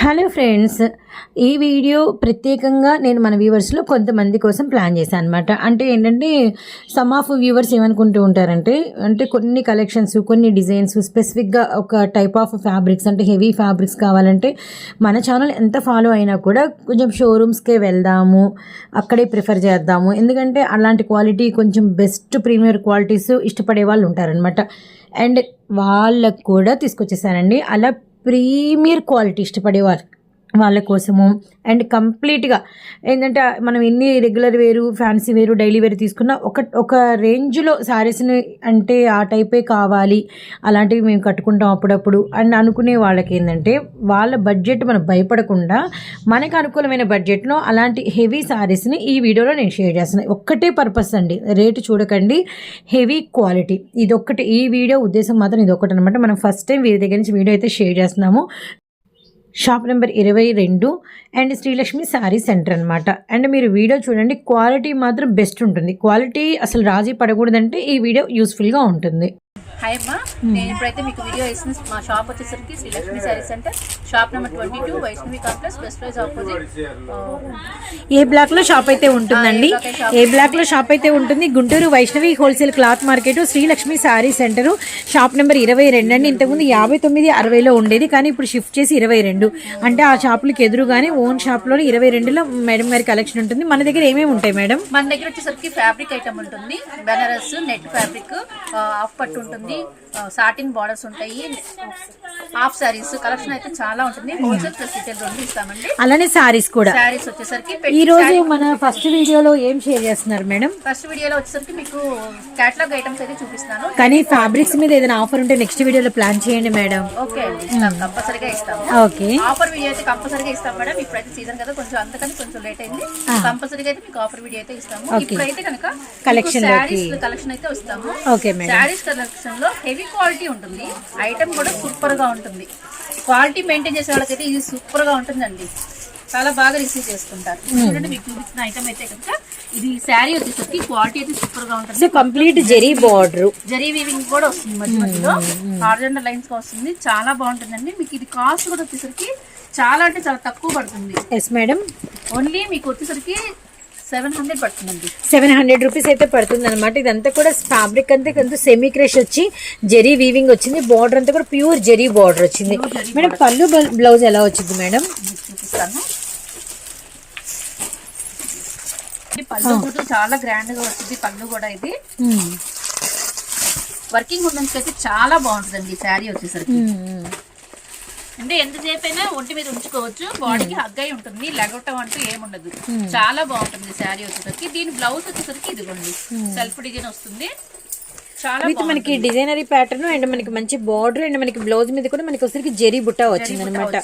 Hello friends, ఈ video ప్రత్యేకంగా నేను మన వ్యూవర్స్లో కొంతమంది కోసం ప్లాన్ చేశాను అనమాట. అంటే ఏంటంటే సమ్ ఆఫ్ వ్యూవర్స్ ఏమనుకుంటూ ఉంటారంటే కొన్ని కలెక్షన్స్, కొన్ని డిజైన్స్, స్పెసిఫిక్గా ఒక టైప్ ఆఫ్ ఫ్యాబ్రిక్స్ అంటే హెవీ ఫ్యాబ్రిక్స్ కావాలంటే మన ఛానల్ ఎంత ఫాలో అయినా కూడా కొంచెం షోరూమ్స్కే వెళ్దాము, అక్కడే ప్రిఫర్ చేద్దాము. ఎందుకంటే అలాంటి క్వాలిటీ కొంచెం బెస్ట్ ప్రీమియర్ క్వాలిటీస్ ఇష్టపడే వాళ్ళు ఉంటారనమాట. అండ్ వాళ్ళకు కూడా తీసుకొచ్చేసానండి అలా ప్రీమియర్ క్వాలిటీ ఇష్టపడే వాళ్ళ కోసము. అండ్ కంప్లీట్గా ఏంటంటే మనం ఎన్ని రెగ్యులర్ వేరు, ఫ్యాన్సీ వేరు, డైలీ వేరు తీసుకున్నా ఒక రేంజ్లో శారీస్ని అంటే ఆ టైపే కావాలి, అలాంటివి మేము కట్టుకుంటాం అప్పుడప్పుడు అండ్ అనుకునే వాళ్ళకి ఏంటంటే వాళ్ళ బడ్జెట్ మనం భయపడకుండా మనకు అనుకూలమైన బడ్జెట్లో అలాంటి హెవీ శారీస్ని ఈ వీడియోలో నేను షేర్ చేస్తున్నాను. ఒక్కటే పర్పస్ అండి, రేటు చూడకండి, హెవీ క్వాలిటీ. ఇదొక్కటి, ఈ వీడియో ఉద్దేశం మాత్రం ఇదొక్కటి అనమాట. మనం ఫస్ట్ టైం వీరి దగ్గర నుంచి వీడియో అయితే షేర్ చేస్తున్నాము. Shop number 22 and Srilakshmi saree centre అనమాట. అండ్ మీరు వీడియో చూడండి, క్వాలిటీ మాత్రం బెస్ట్ ఉంటుంది. క్వాలిటీ అసలు రాజీ పడకూడదంటే ఈ వీడియో యూస్ఫుల్గా ఉంటుంది. హాయ్ అమ్మా, నేను ఇప్పుడైతే మీకు వీడియో ఇస్తుంది. మా షాప్ వచ్చేసరికి Srilakshmi saree centre, shop number 22, Vaishnavi complex, best price opposite. A block లో షాప్ అయితే ఉంటుందండి, ఏ బ్లాక్ లో షాప్ అయితే ఉంటుంది. Guntur Vaishnavi wholesale cloth market, Srilakshmi saree centre, shop number 22 అండి. ఇంతకుముందు 5960లో ఉండేది, కానీ ఇప్పుడు షిఫ్ట్ చేసి 22. అంటే ఆ షాపులకి ఎదురుగానే ఓన్ షాప్ లో 22లో మేడం గారి కలెక్షన్ ఉంటుంది. మన దగ్గర ఏమేమి ఉంటాయి మేడం? మన దగ్గర వచ్చేసరికి ఫ్యాబ్రిక్ ఐటమ్ ఉంటుంది, బెనారస్ నెట్ ఫ్యాబ్రిక్, హాఫ్ పట్టు ఉంటుంది, సాటిన్ బార్డర్స్ ఉంటాయి, హాఫ్ సారీస్ కలెక్షన్ అయితే చాలా ఉంటుంది. హోల్సేల్ ప్లస్ రిటైల్ రెండు ఇస్తామండి. అలానే సారీస్ కూడా. సారీస్ వచ్చేసరికి ఈ రోజు మన ఫస్ట్ వీడియోలో ఏం షేర్ చేస్తున్నారు మేడం? ఫస్ట్ వీడియోలో వచ్చేసరికి మీకు కేటలాగ్ ఐటమ్స్ అయితే చూపిస్తాను. కానీ ఫ్యాబ్రిక్స్ మీద ఏదైనా ఆఫర్ ఉంటే నెక్స్ట్ వీడియోలో ప్లాన్ చేయండి మేడం. ఓకే అండి, కంపల్సరీగా ఇస్తాము. ఓకే, ఆఫర్ వీడియో అయితే కంపల్సరీగా ఇస్తాం మేడం. ఇప్పుడైతే సీజన్ కదా, కొంచెం అంతకని కొంచెం లేట్ అయింది. కంపల్సరీగా అయితే మీకు ఆఫర్ వీడియో అయితే ఇస్తాము. ఇప్పుడైతే కనుక కలెక్షన్ కలెక్షన్ అయితే వస్తాము. Okay madam. శారీస్ కలెక్షన్ లో హెవీ క్వాలిటీ ఉంటుంది, ఐటమ్ కూడా సూపర్ గా ఉంటుంది. క్వాలిటీ మెయింటైన్ చేసే వాళ్ళకైతే ఇది సూపర్ గా ఉంటుందండి, చాలా బాగా రిసీవ్ చేసుకుంటారు. చూడండి, మీకు చూపించిన ఐటమ్ అయితే కనుక ఇది శారీ వచ్చేసరికి క్వాలిటీ అయితే సూపర్ గా ఉంటుంది. Complete zari border, zari weaving కూడా వస్తుంది, మధ్య మధ్యలో హారిజాంటల్ లైన్స్ గా వస్తుంది, చాలా బాగుంటుందండి. మీకు ఇది కాస్ట్ కూడా వచ్చేసరికి చాలా అంటే చాలా తక్కువ పడుతుంది. ఎస్ మేడం, ఓన్లీ మీకు వచ్చేసరికి 700 పడుతుందండి. 700 రూపీస్ అయితే పడుతుంది అనమాట. ఇదంతా కూడా ఫ్యాబ్రిక్ అంతా కొంత సెమీ క్రష్ వచ్చి జరీ వీవింగ్ వచ్చింది. బార్డర్ అంతా కూడా ప్యూర్ జరీ బార్డర్ వచ్చింది. మేడం పళ్ళు బ్లౌజ్ ఎలా వచ్చింది మేడం? చూపిస్తాను. పళ్ళు కూడా చాలా గ్రాండ్ గా వచ్చింది. పళ్ళు కూడా ఇది వర్కింగ్ ఉమెన్స్ అయితే చాలా బాగుంటుందండి. శారీ వచ్చేసరికి అంటే ఎంతసేపు అయినా ఒంటి మీద ఉంచుకోవచ్చు, బాడీకి హగ్ అయి ఉంటుంది, లెగవటం అంటూ ఏముండదు. చాలా బాగుంటుంది శారీ వచ్చేసరికి. దీని బ్లౌజ్ వచ్చేసరికి ఇదిగోండి సెల్ఫ్ డిజైన్ వస్తుంది, చాలా మనకి డిజైనరీ ప్యాటర్న్ అండ్ మనకి మంచి బార్డర్ అండ్ మనకి బ్లౌజ్ మీద కూడా మనకి వచ్చరికి జరీ బుట్ట వచ్చింది అనమాట.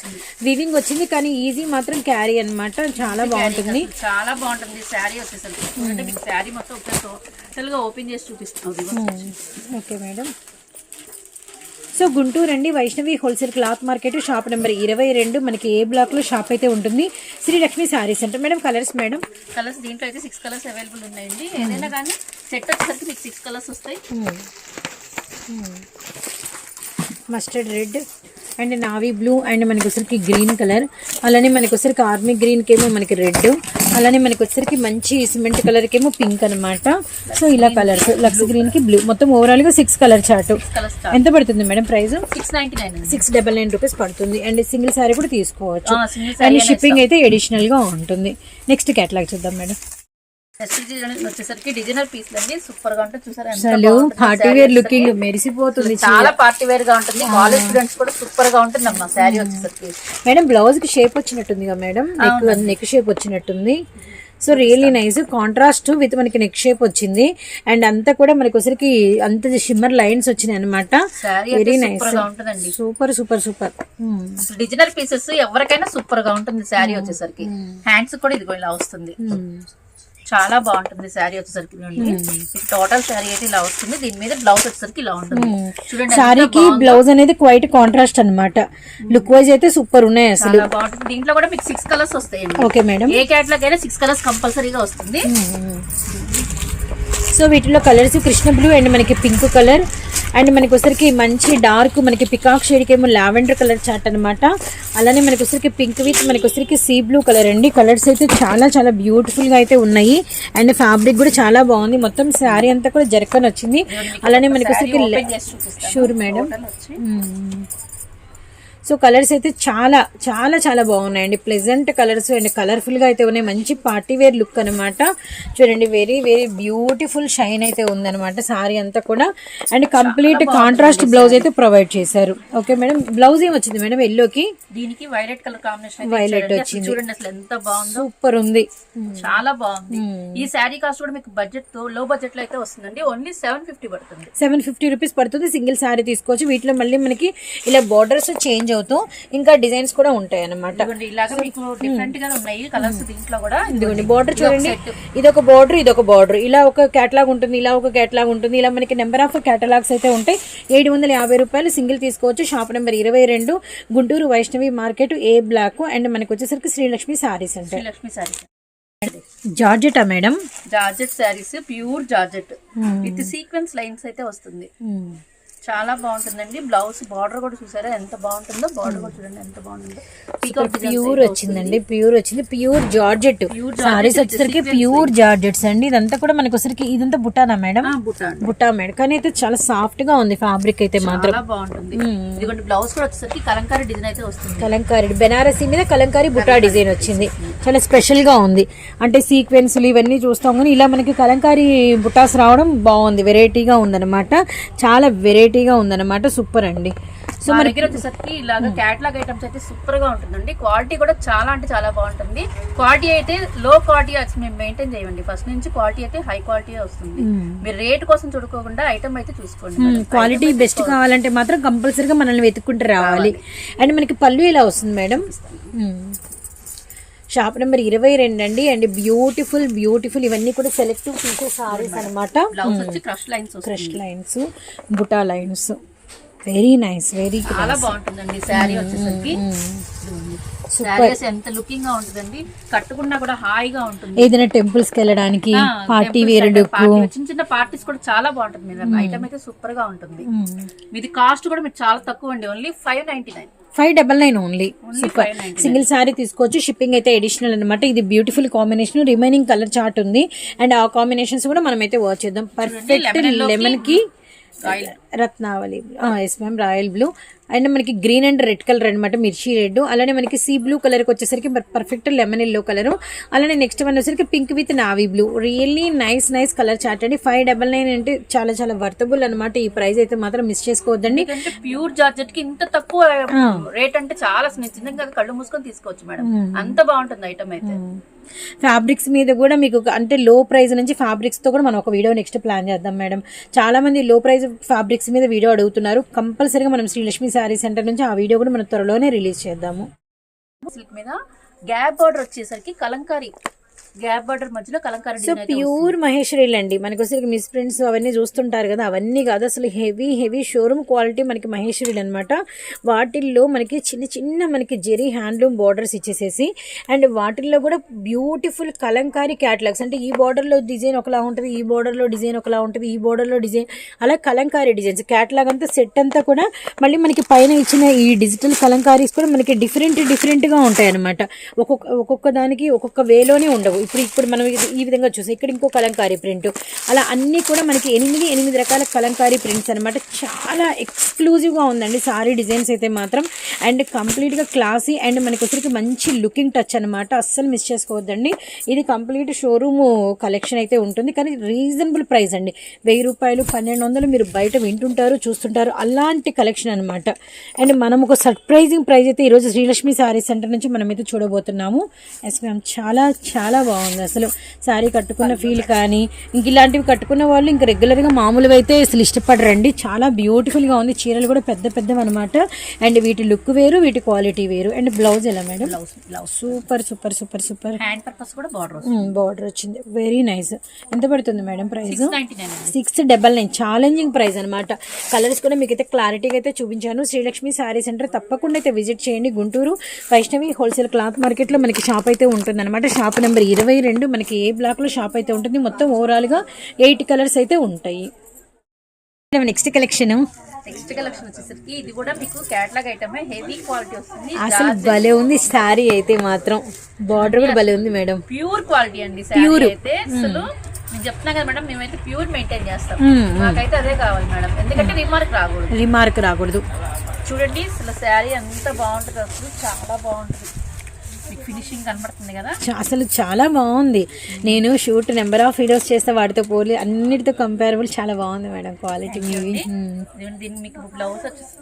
వీవింగ్ వచ్చింది, కానీ ఈజీ మాత్రం క్యారీ అనమాట. చాలా బాగుంటుంది, చాలా బాగుంటుంది శారీ వచ్చేసరికి. అంటే మీకు శారీ మొత్తం టోటల్ గా ఓపెన్ చేసి చూపిస్తుంది. Okay madam. సో గుంటూరు అండి, Vaishnavi wholesale cloth market, shop number 22, మనకి ఏ బ్లాక్ లో షాప్ అయితే ఉంటుంది. Srilakshmi saree centre. Madam colours? Madam colours దీంట్లో అయితే 6 కలర్స్ అవైలబుల్ ఉన్నాయండి. ఏదైనా కానీ సెట్ వచ్చేసరికి మీకు 6 కలర్స్ వస్తాయి. Mustard red and navy blue and మనకి వచ్చరికి గ్రీన్ కలర్, అలానే మనకి వచ్చరికి ఆర్మీ గ్రీన్కి ఏమో మనకి రెడ్, అలానే మనకి వచ్చరికి మంచి సిమెంట్ కలర్కి ఏమో పింక్ అనమాట. సో ఇలా కలర్స్, లక్స్ గ్రీన్ కి బ్లూ, మొత్తం ఓవరాల్ గా 6 కలర్ చార్ట్. ఎంత పడుతుంది మేడం ప్రైస్? 699 రూపీస్ పడుతుంది. అండ్ సింగిల్ శారీ కూడా తీసుకోవచ్చు. అండ్ షిప్పింగ్ అయితే అడిషనల్ గా ఉంటుంది. నెక్స్ట్ కేటలాగ్ చూద్దాం మేడం. వచ్చేసరికి డిజైనర్ పీస్ అండి, సూపర్ గా ఉంటుంది. చూసారా, పార్టీ వేర్ లుకింగ్ మెరిసిపోతుంది, చాలా పార్టీ వేర్ గా ఉంటుంది. కాలేజ్ స్టూడెంట్స్ కూడా సూపర్ గా ఉంటుంది అమ్మా శారీ వచ్చేసరికి. మేడం బ్లౌజ్ కి షేప్ వచ్చినట్టుంది మేడం, నెక్ షేప్ వచ్చినట్టుంది. So really nice contrast with మనకి నెక్ షేప్ వచ్చింది. అండ్ అంతా కూడా మనకి వచ్చరికి అంత షిమ్మర్ లైన్స్ వచ్చినాయి అనమాట. Very nice, super super super. Designer pieces ఎవరికైనా సూపర్ గా ఉంటుంది శారీ వచ్చేసరికి. హ్యాండ్స్ కూడా ఇదిగో ఇలా వస్తుంది, చాలా బాగుంటుంది శారీ వచ్చేసరికి. టోటల్ శారీ అయితే ఇలా వస్తుంది, దీని మీద బ్లౌజ్ వచ్చేసరికి ఇలా ఉంటుంది. చూడండి, శారీకి బ్లౌజ్ అనేది క్వైట్ కాంట్రాస్ట్ అనమాట. లుక్ వైజ్ అయితే సూపర్ ఉన్నాయి అసలు. బాగుంటుంది. దీంట్లో కూడా మీకు 6 కలర్స్ వస్తాయండి. ఓకే మేడం, ఏ కేటలాగ్ అయినా 6 కలర్స్ కంపల్సరీగా వస్తుంది. సో వీటిలో కలర్స్ కృష్ణ బ్లూ అండ్ మనకి పింక్ కలర్ అండ్ మనకి వచ్చరికి మంచి డార్క్ మనకి పికాక్ షేడ్కి ఏమో లావెండర్ కలర్ చాట్ అనమాట. అలానే మనకి వచ్చరికి పింక్ విత్ మనకి వచ్చరికి సీ బ్లూ కలర్ అండి. కలర్స్ అయితే చాలా చాలా బ్యూటిఫుల్గా అయితే ఉన్నాయి. అండ్ ఫ్యాబ్రిక్ కూడా చాలా బాగుంది. మొత్తం శారీ అంతా కూడా జర్కన్ వచ్చింది. అలానే మనకి వచ్చరికి షూర్ మేడం. సో కలర్స్ అయితే చాలా చాలా చాలా బాగున్నాయండి. ప్లెజెంట్ కలర్స్ అండ్ కలర్ఫుల్గా అయితే ఉన్నాయి. మంచి పార్టీ వేర్ లుక్ అనమాట. చూడండి వెరీ వెరీ బ్యూటిఫుల్ షైన్ అయితే ఉందన్నమాట సారీ అంతా కూడా. అండ్ కంప్లీట్ కాంట్రాస్ట్ బ్లౌజ్ అయితే ప్రొవైడ్ చేశారు. ఓకే మేడం, బ్లౌజ్ ఏం వచ్చింది మేడం? ఎల్లోకి దీనికి వైలెట్ కలర్ కాంబినేషన్ వైలెట్ వచ్చింది. చూడండి అసలు ఎంత బాగుందో, సూపర్ ఉంది, చాలా బాగుంది. ఈ శారీ కాస్ట్ కూడా మీకు బడ్జెట్ తో లో బడ్జెట్ లో అయితే వస్తుందండి. ఓన్లీ 750 పడుతుంది. 750 రూపీస్ పడుతుంది. సింగిల్ శారీ తీసుకోవచ్చు. వీటిలో మళ్ళీ మనకి ఇలా బోర్డర్స్ చేంజ్ అవుతూ ఇంకా డిజైన్స్ కూడా ఉంటాయి అన్నమాట. ఇలాగా మీకు డిఫరెంట్ గా ఉన్నాయి కలర్స్ దీంట్లో కూడా. ఇదిగోండి బోర్డర్ చూడండి, ఇదొక బోర్డర్ ఇదొక బోర్డర్, ఇలా ఒక కేటలాగ్ ఉంటుంది, ఇలా ఒక కేటలాగ్ ఉంటుంది. ఇలా మనకి నెంబర్ ఆఫ్ కేటలాగ్స్ అయితే ఉంటాయి. 750 రూపాయలు సింగిల్ తీసుకోవచ్చు. Shop number 22, Guntur Vaishnavi market, A block. And మనకి వచ్చేసరికి శ్రీలక్ష్మి సారీస్ అంటే. శ్రీలక్ష్మి సారీస్ జార్జెటా madam? Georgette sarees, pure georgette with sequence lines అయితే వస్తుంది. చాలా బాగుంటుందండి. బ్లౌజ్ బార్డర్ కూడా చూసారా ఎంత బాగుంటుందో. బార్డర్ కూడా చూడండి ఎంత బాగుంటుందో. ప్యూర్ వచ్చిందండి, ప్యూర్ వచ్చింది. ప్యూర్ జార్జెట్ సారీస్ వచ్చేసరికి ప్యూర్ జార్జెట్స్ అండి. ఇదంతా కూడా మనకి వచ్చరికి ఇదంతా బుటానా మేడం? బుటా మేడం. కానీ అయితే చాలా సాఫ్ట్ గా ఉంది ఫ్యాబ్రిక్ అయితే మాత్రం. చాలా బాగుంటుంది. ఇదిగోండి బ్లౌజ్ కూడా వచ్చేసరికి కలంకారీ డిజైన్ అయితే వస్తుంది. కలంకారీ బెనారసీ మీద కలంకారీ బుటా డిజైన్ వచ్చింది. చాలా స్పెషల్ గా ఉంది. అంటే సీక్వెన్స్లు ఇవన్నీ చూస్తాం కానీ ఇలా మనకి కలంకారీ బుటాస్ రావడం బాగుంది. వెరైటీగా ఉందన్నమాట. చాలా వెరైటీగా ఉందన్నమాట. సూపర్ అండి. సో మన దగ్గర వచ్చేసరికి ఇలాగా క్యాటలాగ్ ఐటమ్స్ అయితే సూపర్ గా ఉంటుందండి. క్వాలిటీ కూడా చాలా అంటే చాలా బాగుంటుంది. క్వాలిటీ అయితే లో క్వాలిటీ మేము మెయింటైన్ చేయండి. ఫస్ట్ నుంచి క్వాలిటీ అయితే హై క్వాలిటీ వస్తుంది. మీరు రేట్ కోసం చూడుకోకుండా ఐటమ్ అయితే చూసుకోండి. క్వాలిటీ బెస్ట్ కావాలంటే మాత్రం కంపల్సరీగా మనల్ని వెతుక్కుంటూ రావాలి. అండ్ మనకి పళ్ళు ఇలా వస్తుంది మేడం. షాప్ నెంబర్ 22 అండి. అండ్ బ్యూటిఫుల్ బ్యూటిఫుల్ ఇవన్నీ కూడా సెలెక్టివ్ పీసెస్ సారీస్ అనమాట. Crush lines, buta lines, very nice, very చాలా బాగుంటుందండి శారీ వచ్చేసరికి. శారీస్ ఎంత లుకింగ్ గా ఉంటుందండి. కట్టుకున్నా కూడా హాయిగా ఉంటుంది. ఏదైనా టెంపుల్స్ కి వెళ్ళడానికి, పార్టీ వేర్ లుక్, చిన్న చిన్న పార్టీస్ కూడా చాలా బాగుంటుంది. మీద ఐటమ్ అయితే సూపర్ గా ఉంటుంది. ఇది కాస్ట్ కూడా మీకు చాలా తక్కువ అండి. Only 599. 599 only. Super. Single sari తీసుకోవచ్చు. షిప్పింగ్ అయితే అడిషనల్ అనమాట. ఇది beautiful combination. Remaining colour chart ఉంది. అండ్ ఆ కాంబినేషన్స్ కూడా మనం అయితే వాచ్ చేద్దాం. పర్ఫెక్ట్ లెమన్ కి Ratnavali, yes ma'am, royal blue. And మనకి గ్రీన్ అండ్ రెడ్ కలర్ అనమాట, మిర్చి రెడ్. అలానే మనకి సీ బ్లూ కలర్కి వచ్చేసరికి పర్ఫెక్ట్ లెమన్ ఎల్లో కలర్. అలానే నెక్స్ట్ వన్ వచ్చేసరికి pink with navy blue. Really nice nice colour chart అండి. 599 అంటే చాలా చాలా వర్తబుల్ అనమాట. ఈ ప్రైస్ అయితే మాత్రం మిస్ చేసుకోవద్దండి. ప్యూర్ జార్జెట్ కి ఇంత తక్కువ రేట్ అంటే చాలా నిజంగా కళ్ళు మూసుకొని తీసుకోవచ్చు మేడం. అంత బాగుంటుంది ఐటమ్ అయితే. ఫ్యాబ్రిక్స్ మీద కూడా మీకు అంటే లో ప్రైస్ నుంచి ఫ్యాబ్రిక్స్ తో కూడా మనం ఒక వీడియో నెక్స్ట్ ప్లాన్ చేద్దాం మేడం. చాలా మంది లో ప్రైస్ ఫ్యాబ్రిక్స్ మీద వీడియో అడుగుతున్నారు. కంపల్సరీగా మనం శ్రీలక్ష్మి శారీ సెంటర్ నుంచి ఆ వీడియో కూడా మనం త్వరలోనే రిలీజ్ చేద్దాము. సిల్క్ మీద గ్యాప్ బార్డర్ వచ్చేసరికి కలంకారీ గ్యాప్ బార్డర్ మధ్యలో కలంకారీ. సో ప్యూర్ మహేశ్వరీలు అండి. మనకి వచ్చేసరికి మిస్ ప్రింట్స్ అవన్నీ చూస్తుంటారు కదా, అవన్నీ కాదు అసలు హెవీ హెవీ షోరూమ్ క్వాలిటీ మనకి మహేశ్వరీలు అనమాట. వాటిల్లో మనకి చిన్న చిన్న మనకి జెరీ హ్యాండ్లూమ్ బార్డర్స్ ఇచ్చేసేసి అండ్ వాటిల్లో కూడా బ్యూటిఫుల్ కలంకారీ క్యాటలాగ్స్. అంటే ఈ బార్డర్లో డిజైన్ ఒకలా ఉంటుంది, ఈ బార్డర్లో డిజైన్ ఒకలా ఉంటుంది, ఈ బార్డర్లో డిజైన్, అలా కలంకారీ డిజైన్స్ క్యాటలాగ్ అంతా సెట్ అంతా కూడా మళ్ళీ మనకి పైన ఇచ్చిన ఈ డిజిటల్ కలంకారీస్ కూడా మనకి డిఫరెంట్గా ఉంటాయి అనమాట. ఒక్కొక్క దానికి ఒక్కొక్క వేలోనే ఉండవు. ఇప్పుడు మనం ఈ విధంగా చూసాం. ఇక్కడ ఇంకో కలంకారీ ప్రింట్, అలా అన్నీ కూడా మనకి 8 రకాల కలంకారీ ప్రింట్స్ అనమాట. చాలా ఎక్స్క్లూజివ్గా ఉందండి సారీ డిజైన్స్ అయితే మాత్రం. అండ్ కంప్లీట్గా క్లాసీ అండ్ మనకి వచ్చరికి మంచి లుకింగ్ టచ్ అనమాట. అస్సలు మిస్ చేసుకోవద్దండి. ఇది కంప్లీట్ షోరూమ్ కలెక్షన్ అయితే ఉంటుంది. కానీ రీజనబుల్ ప్రైస్ అండి. 1000 రూపాయలు 1200 మీరు బయట వింటుంటారు చూస్తుంటారు, అలాంటి కలెక్షన్ అనమాట. అండ్ మనం ఒక సర్ప్రైజింగ్ ప్రైస్ అయితే ఈరోజు శ్రీలక్ష్మి శారీ సెంటర్ నుంచి మనం అయితే చూడబోతున్నాము. ఎస్ మ్యామ్, చాలా చాలా బాగుంది అసలు. శారీ కట్టుకున్న ఫీల్ కానీ ఇంక ఇలాంటివి కట్టుకున్న వాళ్ళు ఇంక రెగ్యులర్గా మామూలుగా అయితే అసలు ఇష్టపడరండి. చాలా బ్యూటిఫుల్గా ఉంది. చీరలు కూడా పెద్ద పెద్దవి అనమాట. అండ్ వీటి లుక్ వేరు, వీటి క్వాలిటీ వేరు. అండ్ బ్లౌజ్ ఎలా madam? Blouse super super super super. Hand purpose కూడా బార్డర్ వచ్చింది. Very nice. ఎంత పడుతుంది మేడం ప్రైస్? 699. ఛాలెంజింగ్ ప్రైస్ అనమాట. కలర్స్ కూడా మీకు అయితే క్లారిటీగా అయితే చూపించాను. శ్రీలక్ష్మి శారీ సెంటర్ తప్పకుండా అయితే విజిట్ చేయండి. గుంటూరు వైష్ణవి హోల్సేల్ క్లాత్ మార్కెట్లో మనకి షాప్ అయితే ఉంటుంది అనమాట. షాప్ నెంబర్ 22 మనకి ఏ బ్లాక్ లో షాప్ అయితే ఉంటుంది. మొత్తం ఓవరాల్ గా 8 కలర్స్ అయితే ఉంటాయి. నెక్స్ట్ కలెక్షన్ నెక్స్ట్ కలెక్షన్ వచ్చేసరికి ఇది కూడా మీకు క్యాటలాగ్ ఐటమ్, హెవీ క్వాలిటీ వస్తుంది. అసలు భలే ఉంది శారీ అయితే మాత్రం, బార్డర్ కూడా భలే ఉంది మేడం. ప్యూర్ క్వాలిటీ అండి శారీ అయితే. అసలు నేను చెప్తున్నా కదా మేడం, మేమైతే ప్యూర్ మెయింటైన్ చేస్తాం. నాకైతే అదే కావాలి మేడం, ఎందుకంటే రిమార్క్ రాకూడదు. చూడండి అసలు శారీ ఎంత బాగుంటుంది, అసలు చాలా బాగుంటుంది. మీకు ఫినిషింగ్ కనబడుతుంది కదా, అసలు చాలా బాగుంది. నేను షూట్ నెంబర్ ఆఫ్ వీడియోస్ చేస్తే వాటితో పోలే అన్నిటితో కంపేరబుల్ చాలా బాగుంది మేడం క్వాలిటీ. దీనికి మీకు బ్లౌజ్ వచ్చేసి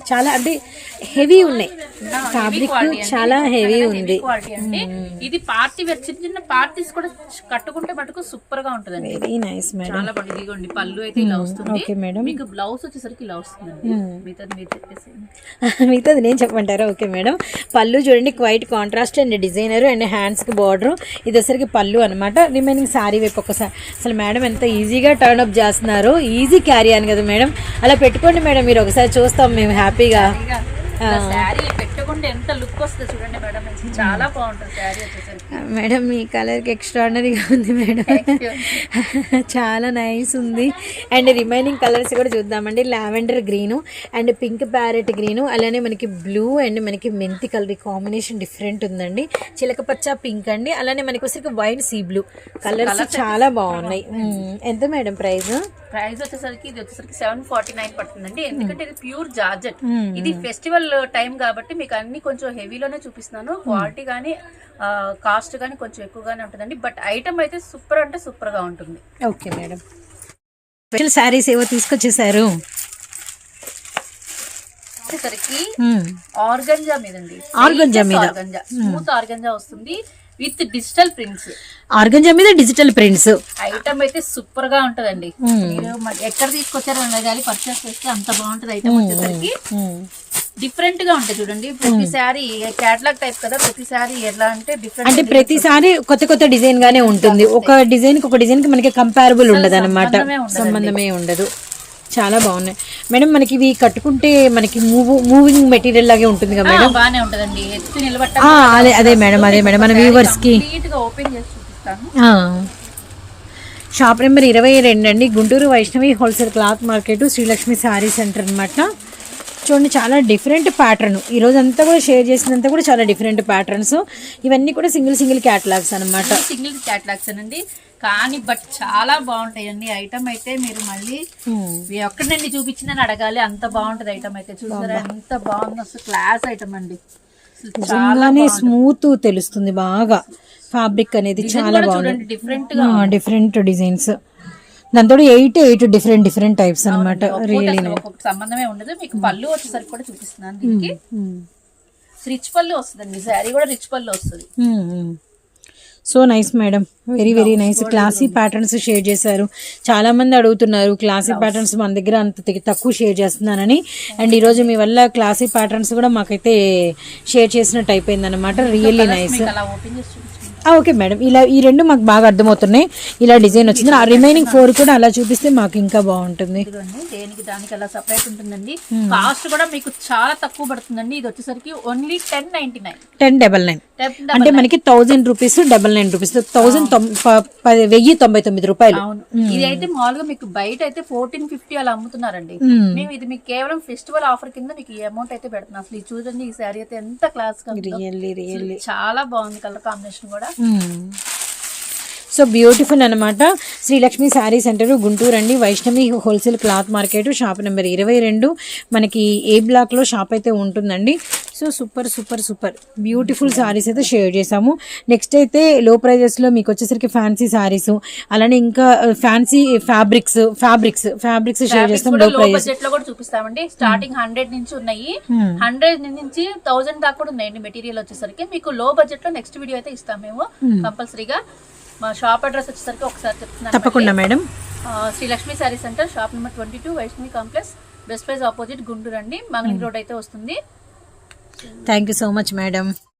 చాలా అంటే హెవీ ఉన్నాయి, ఫ్యాబ్రిక్ చాలా హెవీ ఉంది. ఇది పార్టీ వేర్, చిన్న చిన్న పార్టీస్ కూడా కట్టుకుంటే మటుకు సూపర్ గా ఉంటుంది. Very nice madam. చాలా బాగుంది. ఇదిగోండి పళ్ళు అయితే ఇలా వస్తుంది. Okay madam. మీకు బ్లౌజ్ వచ్చేసరికి ఇలా వస్తుంది. మిగతాది మీరు చెప్పేసి మిగతాది నేను చెప్పమంటారా? Okay madam. పళ్ళు చూడండి quiet contrast and designer and hands కి బార్డర్, ఇది వచ్చరికి పళ్ళు అనమాట. రిమైనింగ్ శారీ వైపు ఒకసారి అసలు మేడం ఎంత ఈజీగా టర్న్ అప్ చేస్తున్నారు, ఈజీ క్యారీ అని కదా మేడం. అలా పెట్టుకోండి మేడం, మీరు ఒకసారి చూస్తాం మేము హ్యాపీగా. శారీ పెట్టుకుంటే ఎంత లుక్ వస్తుంది చూడండి మేడం, చాలా బాగుంటుంది శారీ వచ్చేసరికి. మేడం మీ కలర్కి ఎక్స్ట్రాడనరీగా ఉంది మేడం, చాలా నైస్ ఉంది. అండ్ రిమైనింగ్ కలర్స్ కూడా చూద్దామండి. Lavender green and pink parrot green, అలానే మనకి బ్లూ అండ్ మనకి మెంతి కలర్ కాంబినేషన్ డిఫరెంట్ ఉందండి. చిలకపచ్చ పింక్ అండి, అలానే మనకి వచ్చరికి వైట్ సీ బ్లూ కలర్స్ చాలా బాగున్నాయి. ఎంత మేడం ప్రైస్? ప్రైస్ వచ్చేసరికి ఇది వచ్చేసరికి 749 పడుతుందండి. ఎందుకంటే ఇది ప్యూర్ జార్జెట్. ఇది ఫెస్టివల్ టైం కాబట్టి మీకు అన్ని కొంచెం హెవీలోనే చూపిస్తున్నాను. క్వాలిటీ కానీ కాస్ట్ కానీ కొంచెం ఎక్కువగానే ఉంటుందండి. బట్ ఐటమ్ అయితే సూపర్ అంటే సూపర్ గా ఉంటుంది. Okay madam. స్పెషల్ శారీస్ ఏవో తీసుకొచ్చేసారు వచ్చేసరికి ఆర్గంజా మీదండి. ఆర్గంజా మీద స్మూత్ ఆర్గంజా వస్తుంది విత్ డిజిటల్ ప్రింట్స్. ఆర్గంజా మీద డిజిటల్ ప్రింట్స్ ఐటమ్ అయితే సూపర్ గా ఉంటదండి. మీరు ఎక్కడ తీసుకొచ్చారో కానీ పర్చేస్ చేస్తే అంత బాగుంటది. ఐటమ్ వచ్చేసరికి డిఫరెంట్ గా ఉంటాయి చూడండి. ప్రతి సారీ క్యాటలాగ్ టైప్ కదా, ప్రతి సారీ ఎలా అంటే డిఫరెంట్, అంటే ప్రతిసారి కొత్త కొత్త డిజైన్ గానే ఉంటుంది. ఒక డిజైన్ కి ఒక డిజైన్ కి మనకి కంపారబుల్ ఉండదు అనమాట, సంబంధమే ఉండదు. చాలా బాగున్నాయి మేడం. మనకి ఇవి కట్టుకుంటే మనకి మూవింగ్ మెటీరియల్ లాగే ఉంటుంది కదా మేడం. బాగానే ఉంటదండి, ఎత్తి నిలబట్టాలి. అదే మేడం, అదే మేడం. మన వ్యూవర్స్ కి ఓపెన్ చేసి చూపిస్తాను. షాప్ నెంబర్ 22 అండి, Guntur Vaishnavi wholesale cloth market, Srilakshmi saree centre అనమాట. చూడండి చాలా డిఫరెంట్ ప్యాటర్న్. ఈ రోజు అంతా కూడా షేర్ చేసినంతా కూడా చాలా డిఫరెంట్ ప్యాటర్న్స్. ఇవన్నీ కూడా సింగిల్ క్యాటలాగ్స్ అనమాట. సింగిల్ క్యాటలాగ్స్ అండి, కానీ బట్ చాలా బాగుంటాయండి. ఐటమ్ అయితే మీరు మళ్ళీ ఎక్కడండి చూపించిందని అడగాలి, అంత బాగుంటది ఐటమ్ అయితే. చూసారా ఎంత బాగుంది, అసలు క్లాస్ ఐటమ్ అండి. చాలానే స్మూత్ తెలుస్తుంది బాగా, ఫ్యాబ్రిక్ అనేది చాలా బాగుంది. డిఫరెంట్ డిజైన్స్, దాంతో 8 డిఫరెంట్ టైప్స్ అనమాట. రియల్లీ సంబంధమే ఉండదు. మీకు పళ్ళు వచ్చేసరికి కూడా చూపిస్తున్నాను. దీనికి రిచ్ పళ్ళు వస్తుందండి, శారీ కూడా రిచ్ పళ్ళు వస్తుంది. So nice madam, very nice. Classy patterns share చేశారు. చాలా మంది అడుగుతున్నారు క్లాసీ ప్యాటర్న్స్ మన దగ్గర అంత తక్కువ షేర్ చేస్తున్నానని. అండ్ ఈ రోజు మీ వల్ల క్లాసీ ప్యాటర్న్స్ కూడా మాకైతే షేర్ చేసినట్టు అయిపోయింది అనమాట. Really nice. ఓకే మేడం, ఇలా ఈ రెండు మాకు బాగా అర్థమవుతున్నాయి. ఇలా డిజైన్ వచ్చింది. ఆ రిమైనింగ్ 4 కూడా అలా చూపిస్తే మాకు ఇంకా బాగుంటుంది. దేనికి దానికి అలా సెపరేట్ ఉంటుందండి. కాస్ట్ కూడా మీకు చాలా తక్కువ పడుతుందండి. ఇది వచ్చేసరికి ఓన్లీ 1099 అంటే మనకి 1000 రూపీస్ 99 రూపీస్ 1099 రూపాయలు. ఇది అయితే మామూలుగా మీకు బయట అయితే 1450 అలా అమ్ముతున్నారండి. మేము ఇది మీకు కేవలం ఫెస్టివల్ ఆఫర్ కింద మీకు ఈ అమౌంట్ అయితే పెడుతున్నాం. అసలు చూడండి ఈ శారీ అయితే ఎంత క్లాస్ గా చాలా బాగుంది, కలర్ కాంబినేషన్ కూడా. సో బ్యూటిఫుల్ అనమాట. శ్రీలక్ష్మి శారీ సెంటర్, గుంటూరు అండి, Vaishnavi wholesale cloth market, shop number 22. మనకి ఏ బ్లాక్ లో షాప్ అయితే ఉంటుందండి. సో సూపర్ బ్యూటిఫుల్ శారీస్ అయితే షేర్ చేసాము. నెక్స్ట్ అయితే లో ప్రైజెస్ లో మీకు వచ్చేసరికి ఫ్యాన్సీ శారీస్, అలానే ఇంకా ఫ్యాన్సీ ఫ్యాబ్రిక్స్ షేర్ చేస్తాం. లో బడ్జెట్ లో కూడా చూపిస్తామండి. స్టార్టింగ్ 100 నుంచి ఉన్నాయి, 100 నుంచి 1000 దాకా కూడా ఉన్నాయండి. మెటీరియల్ వచ్చేసరికి మీకు లో బడ్జెట్ లో నెక్స్ట్ వీడియో అయితే ఇస్తాం మేము కంపల్సరీగా. మా షాప్ అడ్రస్ వచ్చేసరికి ఒకసారి చెప్తున్నాను. తప్పకుండా madam. Srilakshmi saree centre, shop number 22, Vaishnavi complex, best praise opposite, Guntur అండి. మంగళగిరి రోడ్ అయితే వస్తుంది. Thank you so much madam.